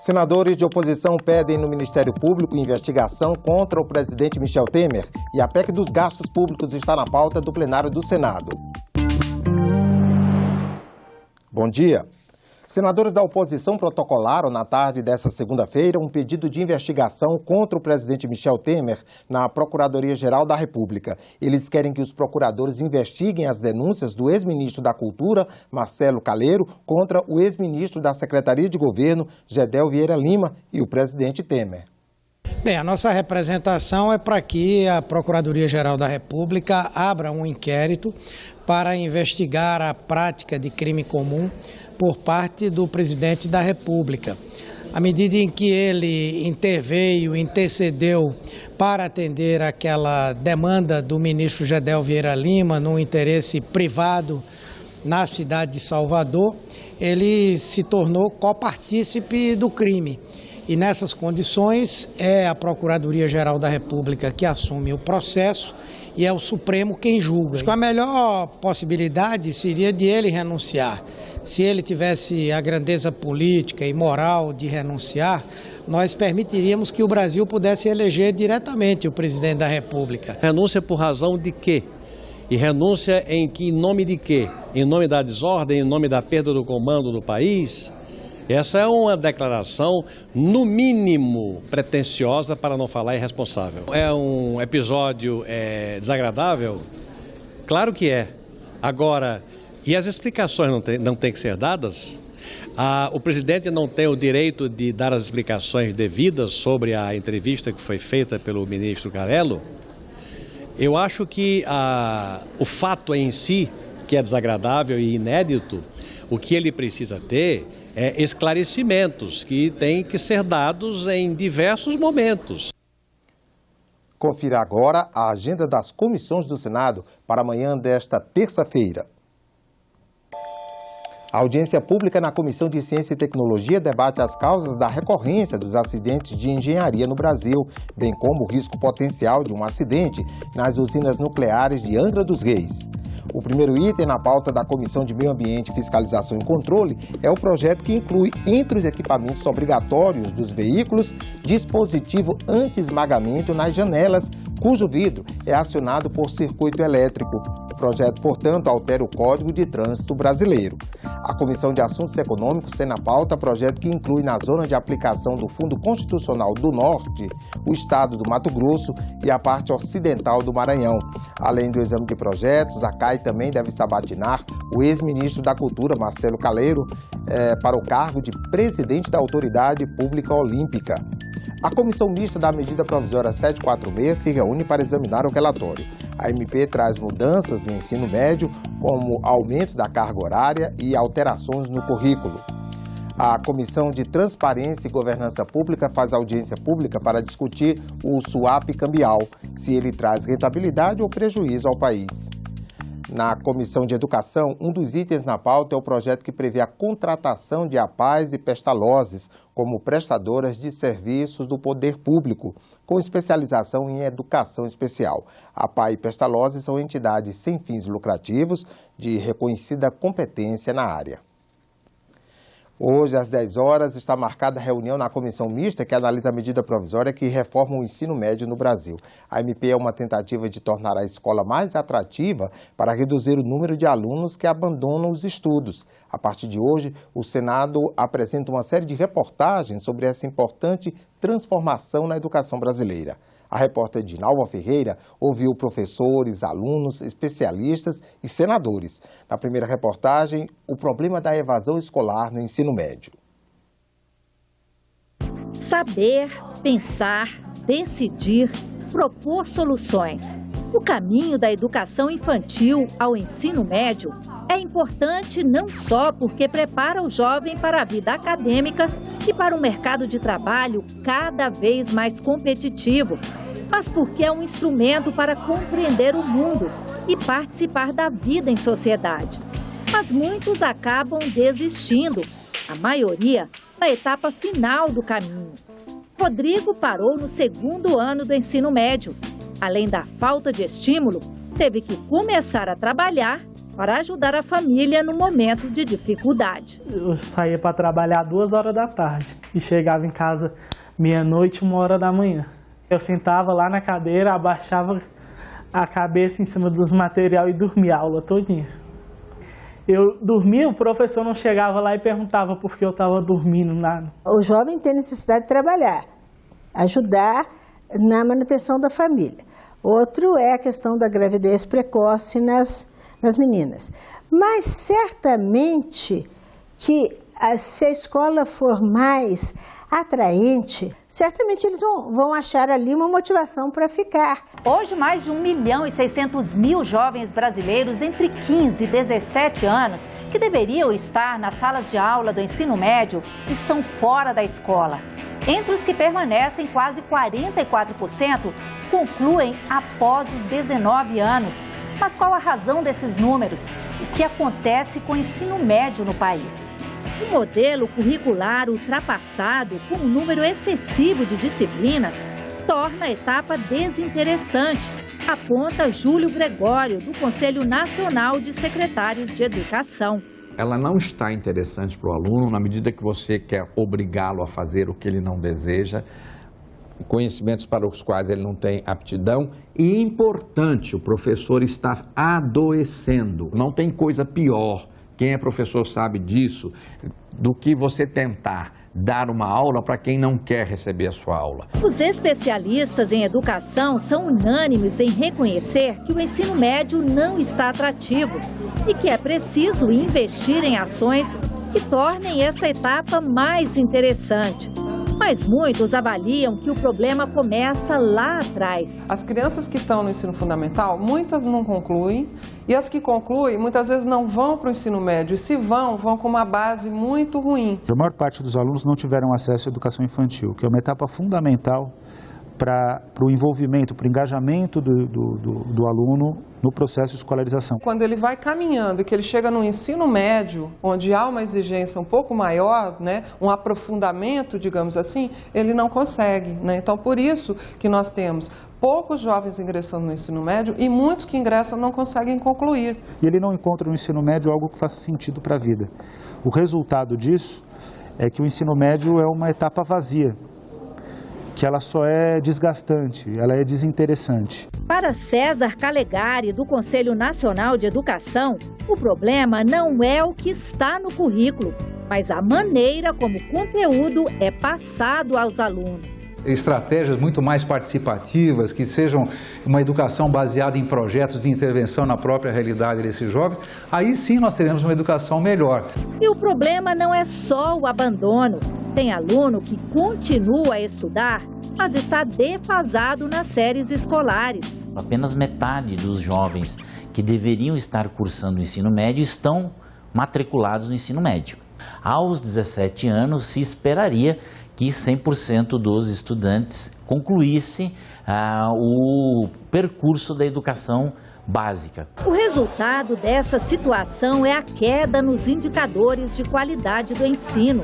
Senadores de oposição pedem no Ministério Público investigação contra o presidente Michel Temer e a PEC dos gastos públicos está na pauta do plenário do Senado. Bom dia. Senadores da oposição protocolaram na tarde desta segunda-feira um pedido de investigação contra o presidente Michel Temer na Procuradoria-Geral da República. Eles querem que os procuradores investiguem as denúncias do ex-ministro da Cultura, Marcelo Calheiro, contra o ex-ministro da Secretaria de Governo, Gedel Vieira Lima, e o presidente Temer. Bem, a nossa representação é para que a Procuradoria-Geral da República abra um inquérito para investigar a prática de crime comum por parte do presidente da República. À medida em que ele intercedeu para atender aquela demanda do ministro Gedel Vieira Lima no interesse privado na cidade de Salvador, ele se tornou copartícipe do crime. E nessas condições é a Procuradoria-Geral da República que assume o processo e é o Supremo quem julga. A melhor possibilidade seria de ele renunciar. Se ele tivesse a grandeza política e moral de renunciar, nós permitiríamos que o Brasil pudesse eleger diretamente o presidente da República. Renúncia por razão de quê? E renúncia em nome de quê? Em nome da desordem, em nome da perda do comando do país? Essa é uma declaração, no mínimo, pretensiosa, para não falar irresponsável. É um episódio desagradável? Claro que é. Agora, e as explicações não têm que ser dadas? O presidente não tem o direito de dar as explicações devidas sobre a entrevista que foi feita pelo ministro Carello? Eu acho que o fato em si, que é desagradável e inédito, o que ele precisa ter é esclarecimentos que têm que ser dados em diversos momentos. Confira agora a agenda das comissões do Senado para amanhã desta terça-feira. A audiência pública na Comissão de Ciência e Tecnologia debate as causas da recorrência dos acidentes de engenharia no Brasil, bem como o risco potencial de um acidente nas usinas nucleares de Angra dos Reis. O primeiro item na pauta da Comissão de Meio Ambiente, Fiscalização e Controle é o projeto que inclui, entre os equipamentos obrigatórios dos veículos, dispositivo anti-esmagamento nas janelas, cujo vidro é acionado por circuito elétrico. O projeto, portanto, altera o Código de Trânsito Brasileiro. A Comissão de Assuntos Econômicos tem na pauta projeto que inclui na zona de aplicação do Fundo Constitucional do Norte, o estado do Mato Grosso e a parte ocidental do Maranhão. Além do exame de projetos, a CAI também deve sabatinar o ex-ministro da Cultura, Marcelo Calheiro, para o cargo de presidente da Autoridade Pública Olímpica. A Comissão Mista da Medida Provisória 746 se reúne para examinar o relatório. A MP traz mudanças no ensino médio, como aumento da carga horária e alterações no currículo. A Comissão de Transparência e Governança Pública faz audiência pública para discutir o swap cambial, se ele traz rentabilidade ou prejuízo ao país. Na Comissão de Educação, um dos itens na pauta é o projeto que prevê a contratação de APAES e Pestalozes como prestadoras de serviços do poder público, com especialização em educação especial. APAE e Pestalozes são entidades sem fins lucrativos de reconhecida competência na área. Hoje, às 10 horas, está marcada a reunião na Comissão Mista que analisa a medida provisória que reforma o ensino médio no Brasil. A MP é uma tentativa de tornar a escola mais atrativa para reduzir o número de alunos que abandonam os estudos. A partir de hoje, o Senado apresenta uma série de reportagens sobre essa importante transformação na educação brasileira. A repórter Dinalva Ferreira ouviu professores, alunos, especialistas e senadores. Na primeira reportagem, o problema da evasão escolar no ensino médio. Saber, pensar, decidir, propor soluções. O caminho da educação infantil ao ensino médio é importante não só porque prepara o jovem para a vida acadêmica e para um mercado de trabalho cada vez mais competitivo, mas porque é um instrumento para compreender o mundo e participar da vida em sociedade. Mas muitos acabam desistindo, a maioria na etapa final do caminho. Rodrigo parou no segundo ano do ensino médio. Além da falta de estímulo, teve que começar a trabalhar para ajudar a família no momento de dificuldade. Eu saía para trabalhar 2 horas da tarde e chegava em casa meia-noite, 1 hora da manhã. Eu sentava lá na cadeira, abaixava a cabeça em cima dos materiais e dormia a aula todinha. Eu dormia, o professor não chegava lá e perguntava por que eu estava dormindo, nada. O jovem tem necessidade de trabalhar, ajudar na manutenção da família. Outro é a questão da gravidez precoce nas meninas. Mas certamente que se a escola for mais atraente, certamente eles vão achar ali uma motivação para ficar. Hoje, mais de 1.600.000 jovens brasileiros entre 15 e 17 anos, que deveriam estar nas salas de aula do ensino médio, estão fora da escola. Entre os que permanecem, quase 44% concluem após os 19 anos. Mas qual a razão desses números? O que acontece com o ensino médio no país? Um modelo curricular ultrapassado, com um número excessivo de disciplinas, torna a etapa desinteressante, aponta Júlio Gregório, do Conselho Nacional de Secretários de Educação. Ela não está interessante para o aluno na medida que você quer obrigá-lo a fazer o que ele não deseja, conhecimentos para os quais ele não tem aptidão. E importante, o professor está adoecendo. Não tem coisa pior, quem é professor sabe disso, do que você tentar dar uma aula para quem não quer receber a sua aula. Os especialistas em educação são unânimes em reconhecer que o ensino médio não está atrativo e que é preciso investir em ações que tornem essa etapa mais interessante. Mas muitos avaliam que o problema começa lá atrás. As crianças que estão no ensino fundamental, muitas não concluem, e as que concluem, muitas vezes não vão para o ensino médio, e se vão com uma base muito ruim. A maior parte dos alunos não tiveram acesso à educação infantil, que é uma etapa fundamental para o envolvimento, para o engajamento do aluno no processo de escolarização. Quando ele vai caminhando e que ele chega no ensino médio, onde há uma exigência um pouco maior, né, um aprofundamento, digamos assim, ele não consegue, né? Então, por isso que nós temos poucos jovens ingressando no ensino médio e muitos que ingressam não conseguem concluir. E ele não encontra no ensino médio algo que faça sentido para a vida. O resultado disso é que o ensino médio é uma etapa vazia, que ela só é desgastante, ela é desinteressante. Para César Calegari, do Conselho Nacional de Educação, o problema não é o que está no currículo, mas a maneira como o conteúdo é passado aos alunos. Estratégias muito mais participativas, que sejam uma educação baseada em projetos de intervenção na própria realidade desses jovens, aí sim nós teremos uma educação melhor. E o problema não é só o abandono. Tem aluno que continua a estudar, mas está defasado nas séries escolares. Apenas metade dos jovens que deveriam estar cursando o ensino médio estão matriculados no ensino médio. Aos 17 anos, se esperaria que 100% dos estudantes concluíssem o percurso da educação básica. O resultado dessa situação é a queda nos indicadores de qualidade do ensino.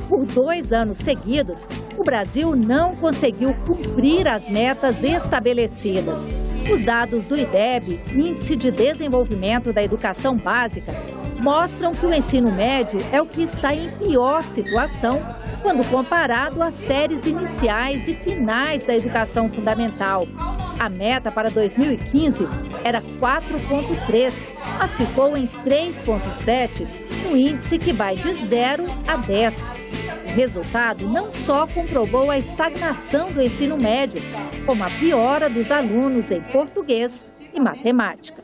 Por 2 anos seguidos, o Brasil não conseguiu cumprir as metas estabelecidas. Os dados do IDEB, Índice de Desenvolvimento da Educação Básica, mostram que o ensino médio é o que está em pior situação quando comparado às séries iniciais e finais da educação fundamental. A meta para 2015 era 4,3, mas ficou em 3,7, um índice que vai de 0 a 10. O resultado não só comprovou a estagnação do ensino médio, como a piora dos alunos em português e matemática.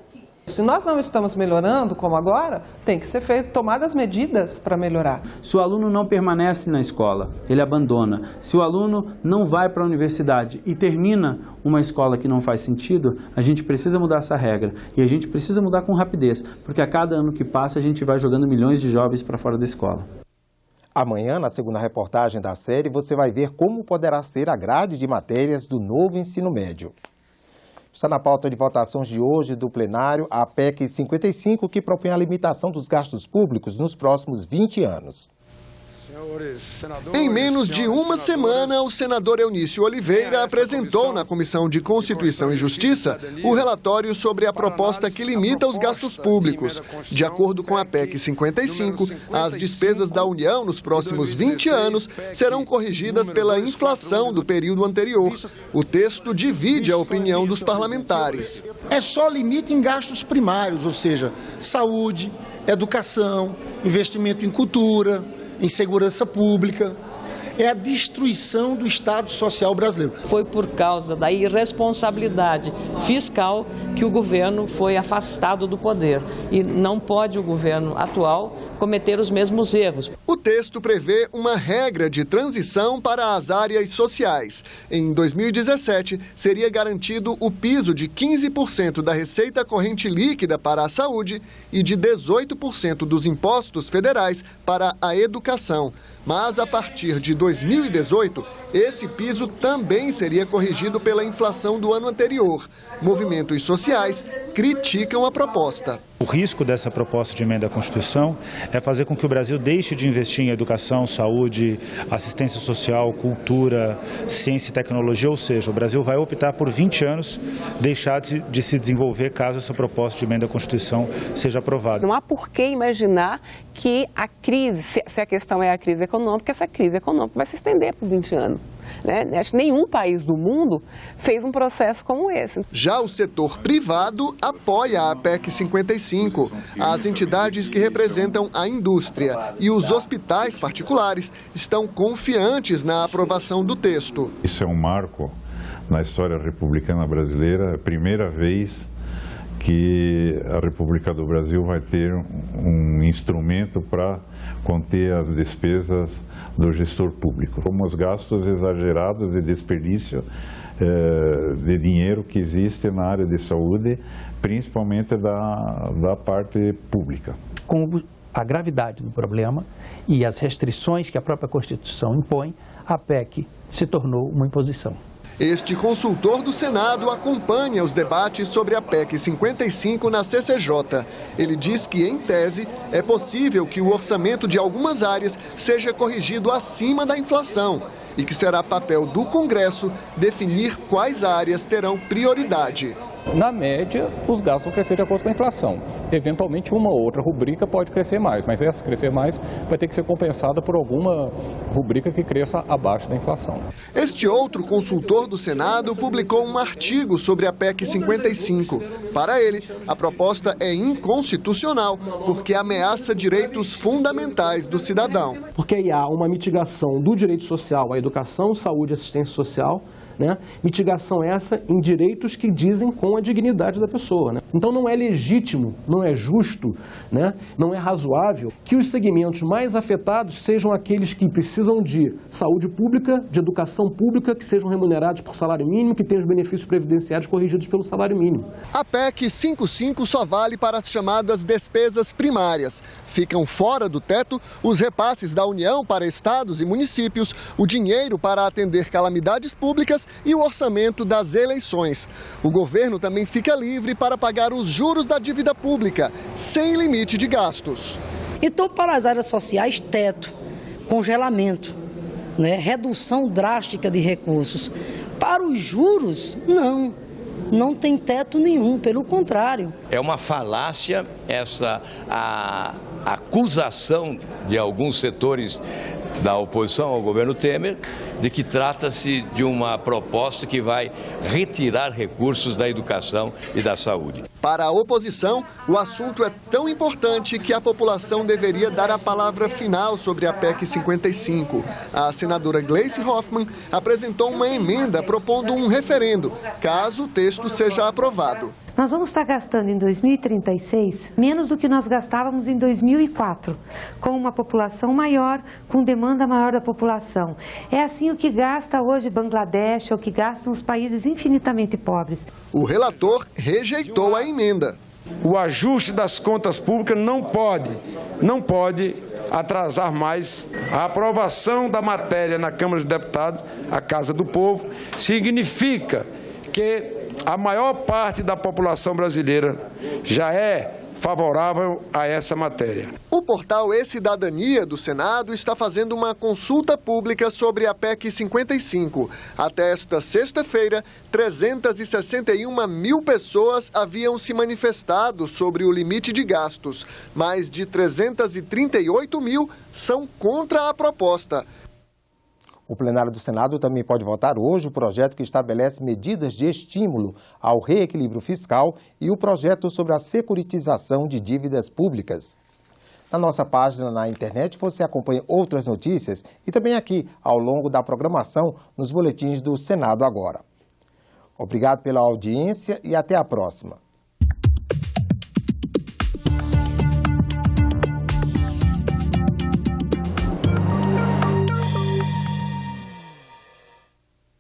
Se nós não estamos melhorando, como agora, tem que ser tomadas medidas para melhorar. Se o aluno não permanece na escola, ele abandona. Se o aluno não vai para a universidade e termina uma escola que não faz sentido, a gente precisa mudar essa regra. E a gente precisa mudar com rapidez, porque a cada ano que passa a gente vai jogando milhões de jovens para fora da escola. Amanhã, na segunda reportagem da série, você vai ver como poderá ser a grade de matérias do novo ensino médio. Está na pauta de votações de hoje do plenário a PEC 55, que propõe a limitação dos gastos públicos nos próximos 20 anos. Em menos de uma semana, o senador Eunício Oliveira apresentou na Comissão de Constituição e Justiça o relatório sobre a proposta que limita os gastos públicos. De acordo com a PEC 55, as despesas da União nos próximos 20 anos serão corrigidas pela inflação do período anterior. O texto divide a opinião dos parlamentares. É só limite em gastos primários, ou seja, saúde, educação, investimento em cultura, em segurança pública. É a destruição do Estado Social brasileiro. Foi por causa da irresponsabilidade fiscal que o governo foi afastado do poder. E não pode o governo atual cometer os mesmos erros. O texto prevê uma regra de transição para as áreas sociais. Em 2017, seria garantido o piso de 15% da receita corrente líquida para a saúde e de 18% dos impostos federais para a educação. Mas, a partir de 2018, esse piso também seria corrigido pela inflação do ano anterior. Movimentos sociais criticam a proposta. O risco dessa proposta de emenda à Constituição é fazer com que o Brasil deixe de investir em educação, saúde, assistência social, cultura, ciência e tecnologia, ou seja, o Brasil vai optar por 20 anos deixar de se desenvolver caso essa proposta de emenda à Constituição seja aprovada. Não há por que imaginar que a crise, se a questão é a crise econômica, essa crise econômica vai se estender por 20 anos. Acho que nenhum país do mundo fez um processo como esse. Já o setor privado apoia a PEC 55. As entidades que representam a indústria e os hospitais particulares estão confiantes na aprovação do texto. Isso é um marco na história republicana brasileira, a primeira vez que a República do Brasil vai ter um instrumento para conter as despesas do gestor público, como os gastos exagerados de desperdício de dinheiro que existe na área de saúde, principalmente da parte pública. Com a gravidade do problema e as restrições que a própria Constituição impõe, a PEC se tornou uma imposição. Este consultor do Senado acompanha os debates sobre a PEC 55 na CCJ. Ele diz que, em tese, é possível que o orçamento de algumas áreas seja corrigido acima da inflação e que será papel do Congresso definir quais áreas terão prioridade. Na média, os gastos vão crescer de acordo com a inflação. Eventualmente, uma ou outra rubrica pode crescer mais, mas essa crescer mais vai ter que ser compensada por alguma rubrica que cresça abaixo da inflação. Este outro consultor do Senado publicou um artigo sobre a PEC 55. Para ele, a proposta é inconstitucional porque ameaça direitos fundamentais do cidadão. Porque aí há uma mitigação do direito social à educação, saúde e assistência social, mitigação essa em direitos que dizem com a dignidade da pessoa. Então não é legítimo, não é justo, não é razoável que os segmentos mais afetados sejam aqueles que precisam de saúde pública, de educação pública, que sejam remunerados por salário mínimo, que tenham os benefícios previdenciários corrigidos pelo salário mínimo. A PEC 55 só vale para as chamadas despesas primárias. Ficam fora do teto os repasses da União para estados e municípios, o dinheiro para atender calamidades públicas e o orçamento das eleições. O governo também fica livre para pagar os juros da dívida pública, sem limite de gastos. Então, para as áreas sociais, teto, congelamento, redução drástica de recursos. Para os juros, não tem teto nenhum, pelo contrário. É uma falácia essa a acusação de alguns setores da oposição ao governo Temer de que trata-se de uma proposta que vai retirar recursos da educação e da saúde. Para a oposição, o assunto é tão importante que a população deveria dar a palavra final sobre a PEC 55. A senadora Gleice Hoffmann apresentou uma emenda propondo um referendo, caso o texto seja aprovado. Nós vamos estar gastando em 2036 menos do que nós gastávamos em 2004, com uma população maior, com demanda maior da população. É assim o que gasta hoje Bangladesh, é o que gastam os países infinitamente pobres. O relator rejeitou a emenda. O ajuste das contas públicas não pode atrasar mais a aprovação da matéria na Câmara dos Deputados, a Casa do Povo. Significa que a maior parte da população brasileira já é favorável a essa matéria. O portal E-Cidadania do Senado está fazendo uma consulta pública sobre a PEC 55. Até esta sexta-feira, 361 mil pessoas haviam se manifestado sobre o limite de gastos. Mais de 338 mil são contra a proposta. O plenário do Senado também pode votar hoje o projeto que estabelece medidas de estímulo ao reequilíbrio fiscal e o projeto sobre a securitização de dívidas públicas. Na nossa página na internet você acompanha outras notícias e também aqui ao longo da programação nos boletins do Senado Agora. Obrigado pela audiência e até a próxima.